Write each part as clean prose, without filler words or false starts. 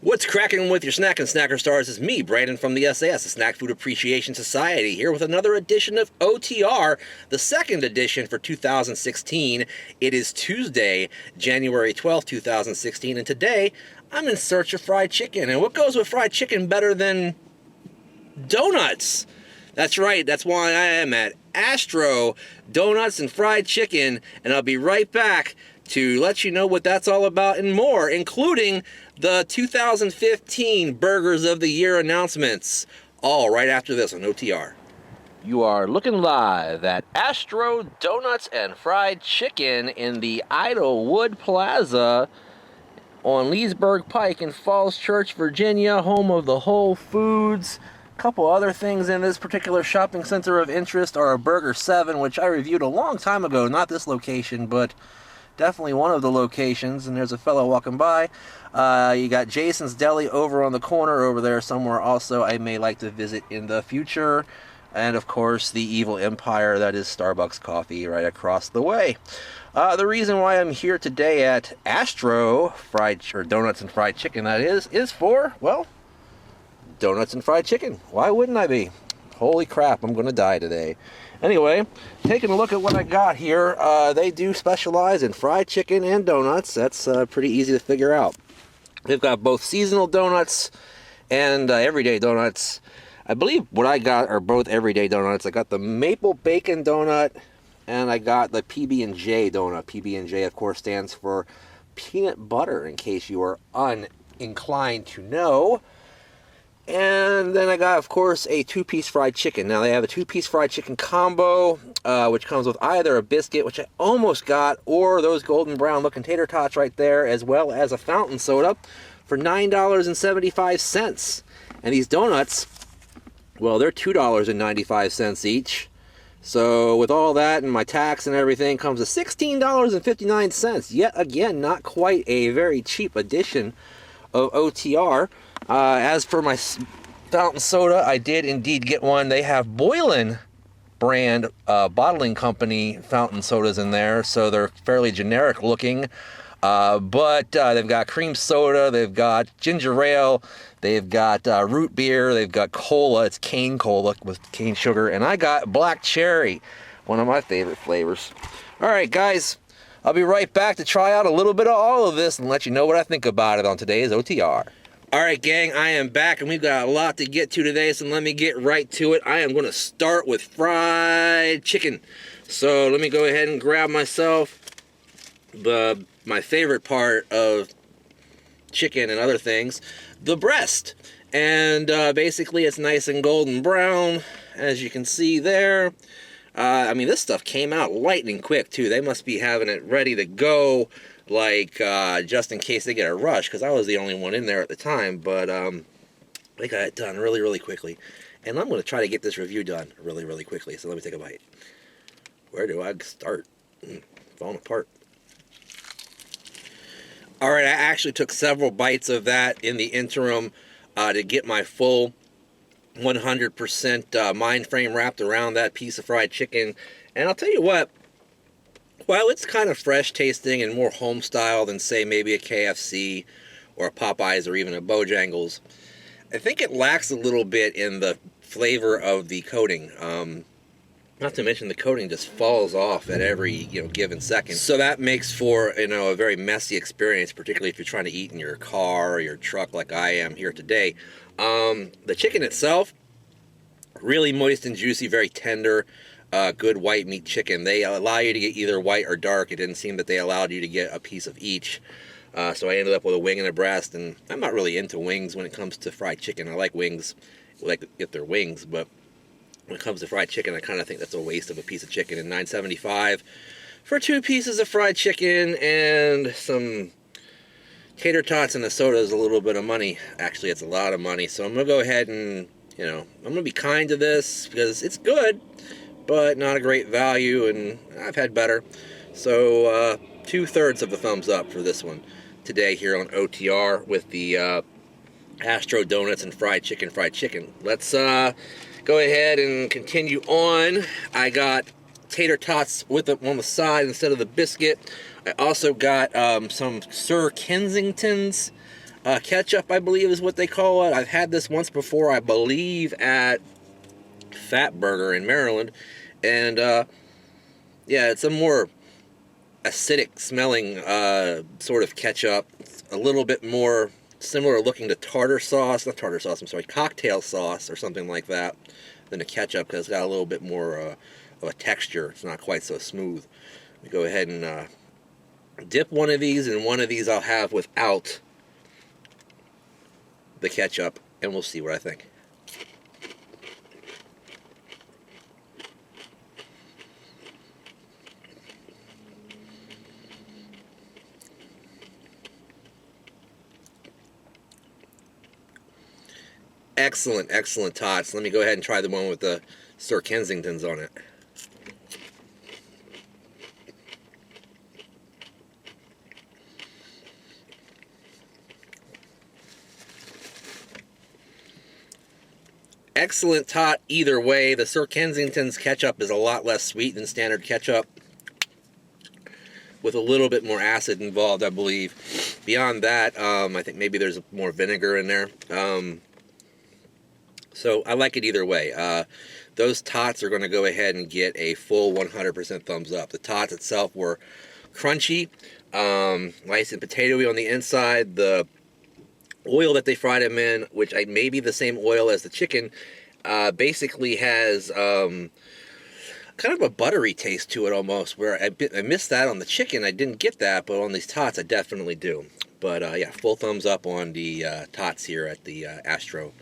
What's cracking with your snack and snacker stars is me, Brandon from the sAs, the Snack Food Appreciation Society, here with another edition of OTR, the second edition for 2016. It is Tuesday, January 12th, 2016, and today I'm in search of fried chicken. And what goes with fried chicken better than donuts? That's right, that's why I am at Astro, Doughnuts and Fried Chicken, and I'll be right back to let you know what that's all about and more, including the 2015 Burgers of the Year announcements, all right after this on OTR. You are looking live at Astro Doughnuts and Fried Chicken in the Idlewood Plaza on Leesburg Pike in Falls Church, Virginia, home of the Whole Foods. Couple other things in this particular shopping center of interest are a Burger 7, which I reviewed a long time ago, not this location, but definitely one of the locations, and there's a fellow walking by. You got Jason's Deli over on the corner over there somewhere also I may like to visit in the future. And of course the evil empire that is Starbucks coffee right across the way. The reason why I'm here today at Astro Doughnuts and Fried Chicken, that is for, well, donuts and fried chicken. Why wouldn't I be? Holy crap, I'm gonna die today. Anyway, taking a look at what I got here, they do specialize in fried chicken and donuts. That's pretty easy to figure out. They've got both seasonal donuts and everyday donuts. I believe what I got are both everyday donuts. I got the maple bacon donut and I got the pb&j donut. pb&j, of course, stands for peanut butter, in case you are uninclined to know. And then I got, of course, a two-piece fried chicken. Now, they have a two-piece fried chicken combo, which comes with either a biscuit, which I almost got, or those golden brown looking tater tots right there, as well as a fountain soda for $9.75. And these donuts, well, they're $2.95 each. So with all that and my tax and everything, comes to $16.59. Yet again, not quite a very cheap edition of OTR. As for my fountain soda, I did indeed get one. They have Boylan brand bottling company fountain sodas in there, so they're fairly generic looking. But they've got cream soda, they've got ginger ale, they've got root beer, they've got cola. It's cane cola with cane sugar, and I got black cherry, one of my favorite flavors. All right, guys, I'll be right back to try out a little bit of all of this and let you know what I think about it on today's OTR. All right, gang, I am back, and we've got a lot to get to today, so let me get right to it. I am going to start with fried chicken. So let me go ahead and grab myself my favorite part of chicken and other things, the breast. And basically, it's nice and golden brown, as you can see there. I mean, this stuff came out lightning quick, too. They must be having it ready to go, like, just in case they get a rush, because I was the only one in there at the time, but they got it done really, really quickly. And I'm going to try to get this review done really, really quickly, so let me take a bite. Where do I start? Falling apart. Alright, I actually took several bites of that in the interim to get my full 100% mind frame wrapped around that piece of fried chicken. And I'll tell you what, while it's kind of fresh tasting and more home style than, say, maybe a KFC or a Popeyes or even a Bojangles, I think it lacks a little bit in the flavor of the coating. Not to mention the coating just falls off at every given second. So that makes for a very messy experience, particularly if you're trying to eat in your car or your truck like I am here today. The chicken itself, really moist and juicy, very tender. Good white meat chicken. They allow you to get either white or dark. It didn't seem that they allowed you to get a piece of each. So I ended up with a wing and a breast, and I'm not really into wings when it comes to fried chicken. I like wings, like if they're wings, but when it comes to fried chicken, I kind of think that's a waste of a piece of chicken. And $9.75 for 2 pieces of fried chicken and some tater tots and a soda is a little bit of money. Actually, it's a lot of money. So I'm going to go ahead and, I'm going to be kind to this because it's good, but not a great value, and I've had better. So 2/3 of the thumbs up for this one today here on OTR with the Astro Doughnuts and Fried Chicken. Let's go ahead and continue on. I got tater tots with them on the side instead of the biscuit. I also got some Sir Kensington's Ketchup, I believe, is what they call it. I've had this once before, I believe, at Fat Burger in Maryland. And, yeah, it's a more acidic smelling sort of ketchup. It's a little bit more similar looking to tartar sauce. Not tartar sauce, I'm sorry, cocktail sauce or something like that than a ketchup, because it's got a little bit more of a texture. It's not quite so smooth. Let me go ahead and dip one of these, and one of these I'll have without the ketchup, and we'll see what I think. Excellent, excellent tots. Let me go ahead and try the one with the Sir Kensingtons on it. Excellent tot either way. The Sir Kensington's ketchup is a lot less sweet than standard ketchup, with a little bit more acid involved, I believe. Beyond that, I think maybe there's more vinegar in there. So I like it either way. Those tots are going to go ahead and get a full 100% thumbs up. The tots itself were crunchy, nice and potatoey on the inside. The oil that they fried them in, which may be the same oil as the chicken, basically has kind of a buttery taste to it almost, where I missed that on the chicken. I didn't get that, but on these tots I definitely do. But yeah, full thumbs up on the tots here at the Astro.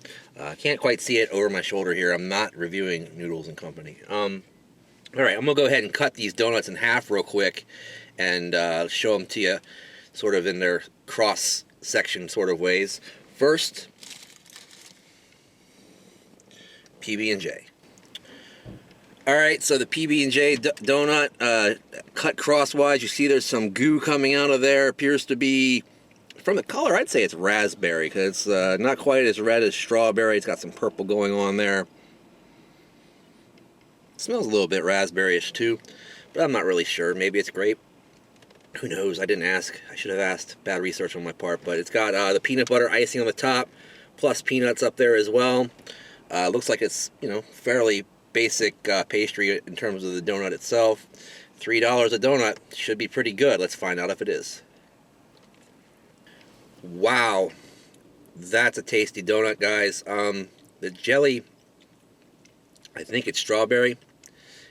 Can't quite see it over my shoulder here. I'm not reviewing Noodles and Company. All right, I'm going to go ahead and cut these donuts in half real quick and show them to you sort of in their cross-section sort of ways. First, pb&j. All right, so the pb&j donut cut crosswise. You see there's some goo coming out of there. Appears to be, from the color, I'd say it's raspberry, because it's not quite as red as strawberry. It's got some purple going on there. It smells a little bit raspberry-ish too, but I'm not really sure. Maybe it's grape. Who knows? I didn't ask. I should have asked. Bad research on my part. But it's got the peanut butter icing on the top, plus peanuts up there as well. Looks like it's, you know, fairly basic pastry in terms of the donut itself. $3 a donut should be pretty good. Let's find out if it is. Wow, that's a tasty donut, guys. The jelly, I think it's strawberry,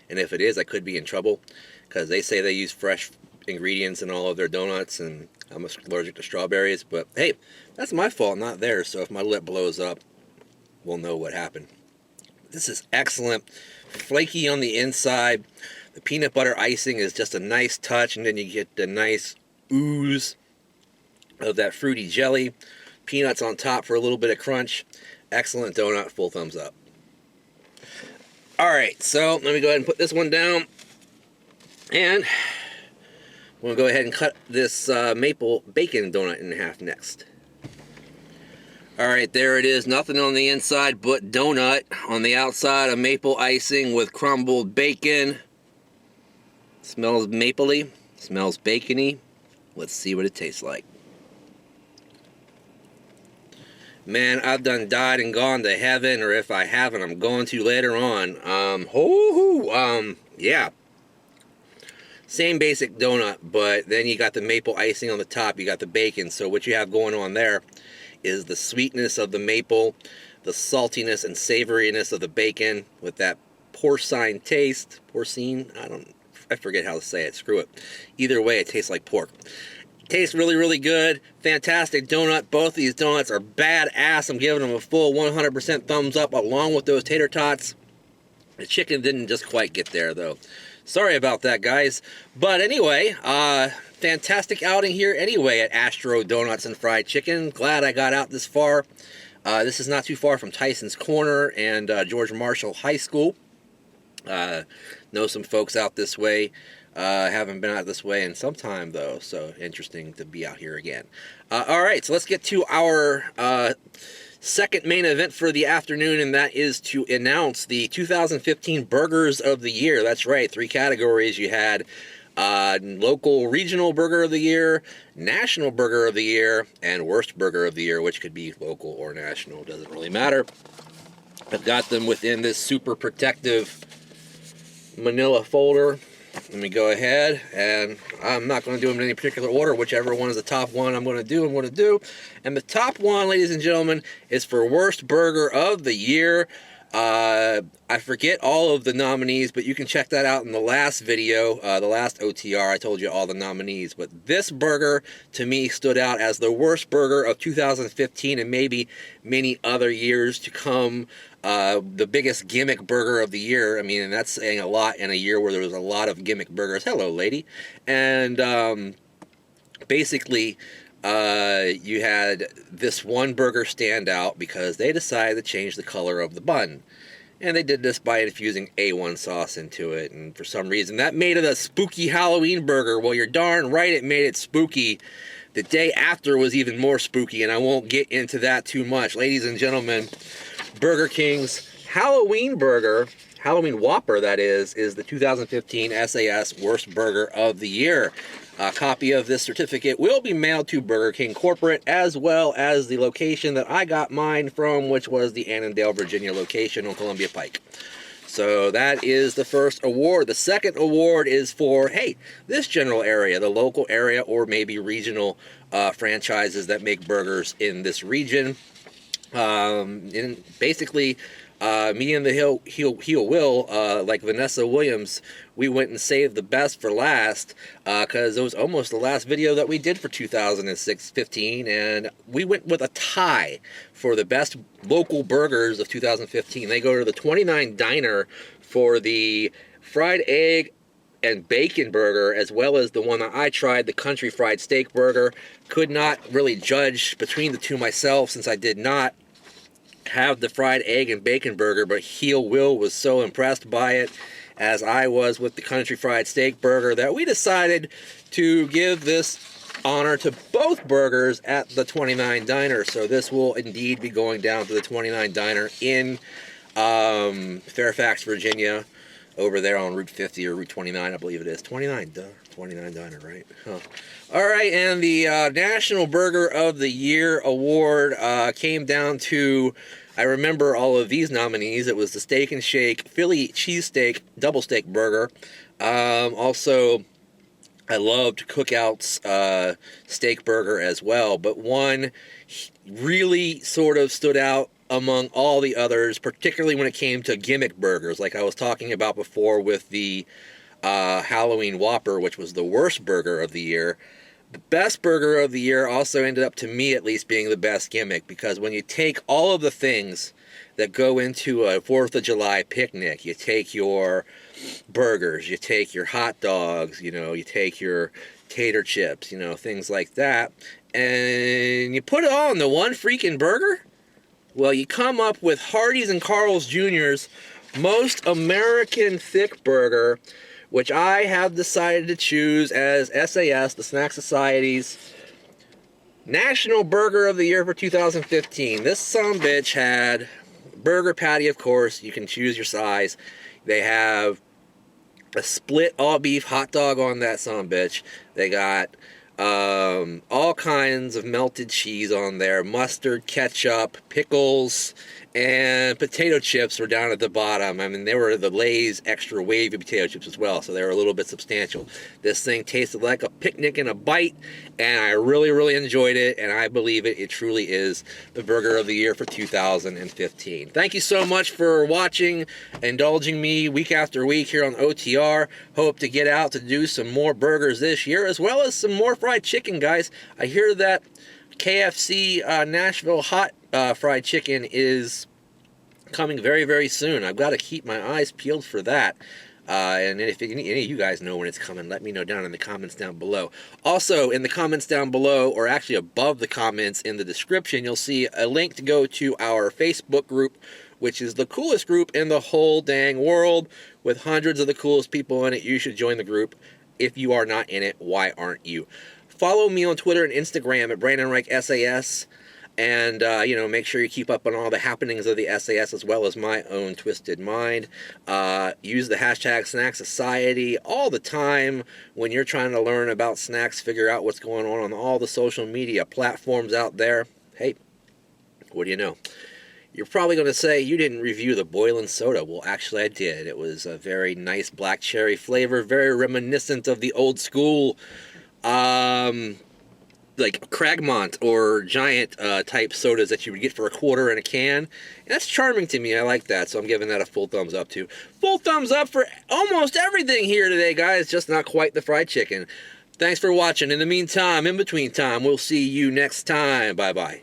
and if it is, I could be in trouble, because they say they use fresh ingredients in all of their donuts, and I'm allergic to strawberries. But hey, that's my fault, not theirs. So if my lip blows up, we'll know what happened. This is excellent, flaky on the inside. The peanut butter icing is just a nice touch, and then you get the nice ooze of that fruity jelly. Peanuts on top for a little bit of crunch. Excellent donut, full thumbs up. Alright, so let me go ahead and put this one down. And we'll go ahead and cut this maple bacon donut in half next. Alright, there it is. Nothing on the inside but donut. On the outside, a maple icing with crumbled bacon. Smells mapley. Smells bacony. Let's see what it tastes like. Man, I've done died and gone to heaven, or if I haven't, I'm going to later on. Yeah. Same basic donut, but then you got the maple icing on the top, you got the bacon. So what you have going on there is the sweetness of the maple, the saltiness and savoriness of the bacon with that porcine taste. Porcine? I forget how to say it. Screw it. Either way, it tastes like pork. Tastes really, really good. Fantastic donut. Both these donuts are badass. I'm giving them a full 100% thumbs up along with those tater tots. The chicken didn't just quite get there, though. Sorry about that, guys. But anyway, fantastic outing here anyway at Astro Donuts and Fried Chicken. Glad I got out this far. This is not too far from Tyson's Corner and George Marshall High School. Know some folks out this way. Haven't been out this way in some time, though, so interesting to be out here again. All right, so let's get to our second main event for the afternoon, and that is to announce the 2015 Burgers of the Year. That's right, 3 categories. You had local regional burger of the year, national burger of the year, and worst burger of the year, which could be local or national, doesn't really matter. I've got them within this super protective manila folder. Let me go ahead, and I'm not going to do them in any particular order. Whichever one is the top one I'm going to do. And the top one, ladies and gentlemen, is for worst burger of the year. I forget all of the nominees, but you can check that out in the last video, the last OTR. I told you all the nominees, but this burger to me stood out as the worst burger of 2015 and maybe many other years to come. The biggest gimmick burger of the year. I mean, and that's saying a lot in a year where there was a lot of gimmick burgers. Hello, lady. And basically, you had this one burger stand out because they decided to change the color of the bun. And they did this by infusing A1 sauce into it. And for some reason, that made it a spooky Halloween burger. Well, you're darn right it made it spooky. The day after was even more spooky, and I won't get into that too much. Ladies and gentlemen, Burger King's Halloween burger, Halloween Whopper that is the 2015 SAS Worst Burger of the Year. A copy of this certificate will be mailed to Burger King Corporate, as well as the location that I got mine from, which was the Annandale, Virginia location on Columbia Pike. So that is the first award. The second award is for, hey, this general area, the local area, or maybe regional franchises that make burgers in this region. And basically, me and the Heel Will, like Vanessa Williams, we went and saved the best for last, because it was almost the last video that we did for 2015, and we went with a tie for the best local burgers of 2015. They go to the 29 Diner for the fried egg and bacon burger, as well as the one that I tried, the country fried steak burger. Could not really judge between the two myself, since I did not have the fried egg and bacon burger, but Heel Will was so impressed by it, as I was with the country fried steak burger, that we decided to give this honor to both burgers at the 29 Diner. So this will indeed be going down to the 29 Diner in Fairfax, Virginia, over there on Route 50 or Route 29, I believe it is. 29 Diner, right? Huh. All right, and the National Burger of the Year award came down to, I remember all of these nominees. It was the Steak and Shake Philly Cheesesteak Double Steak Burger. Also, I loved Cookout's steak burger as well, but one really sort of stood out among all the others, particularly when it came to gimmick burgers, like I was talking about before with the Halloween Whopper, which was the worst burger of the year. The best burger of the year also ended up, to me at least, being the best gimmick, because when you take all of the things that go into a 4th of July picnic, you take your burgers, you take your hot dogs, you take your tater chips, things like that, and you put it all in the one freaking burger. Well, you come up with Hardee's and Carl's Jr.'s Most American Thick Burger, which I have decided to choose as SAS, the Snack Society's National Burger of the Year for 2015. This sumbitch had burger patty, of course. You can choose your size. They have a split all-beef hot dog on that sumbitch. They got all kinds of melted cheese on there, mustard, ketchup, pickles, and potato chips were down at the bottom. I mean, they were the Lay's extra wavy potato chips as well, so they were a little bit substantial. This thing tasted like a picnic in a bite, and I really, really enjoyed it, and I believe it truly is the burger of the year for 2015. Thank you so much for watching, indulging me week after week here on OTR. Hope to get out to do some more burgers this year, as well as some more fried chicken, guys. I hear that KFC Nashville hot fried chicken is coming very, very soon. I've got to keep my eyes peeled for that. And if any of you guys know when it's coming, let me know down in the comments down below. Also, in the comments down below, or actually above the comments in the description, you'll see a link to go to our Facebook group, which is the coolest group in the whole dang world, with hundreds of the coolest people in it. You should join the group. If you are not in it, why aren't you? Follow me on Twitter and Instagram at Brandon Reich SAS. And, you know, make sure you keep up on all the happenings of the SAS as well as my own twisted mind. Use the hashtag Snack Society all the time when you're trying to learn about snacks, figure out what's going on all the social media platforms out there. Hey, what do you know? You're probably going to say you didn't review the Boiling Soda. Well, actually, I did. It was a very nice black cherry flavor, very reminiscent of the old school, like Cragmont or Giant type sodas that you would get for a quarter in a can. And that's charming to me. I like that, so I'm giving that a full thumbs up too. Full thumbs up for almost everything here today, guys. Just not quite the fried chicken. Thanks for watching. In the meantime, in between time, we'll see you next time. Bye-bye.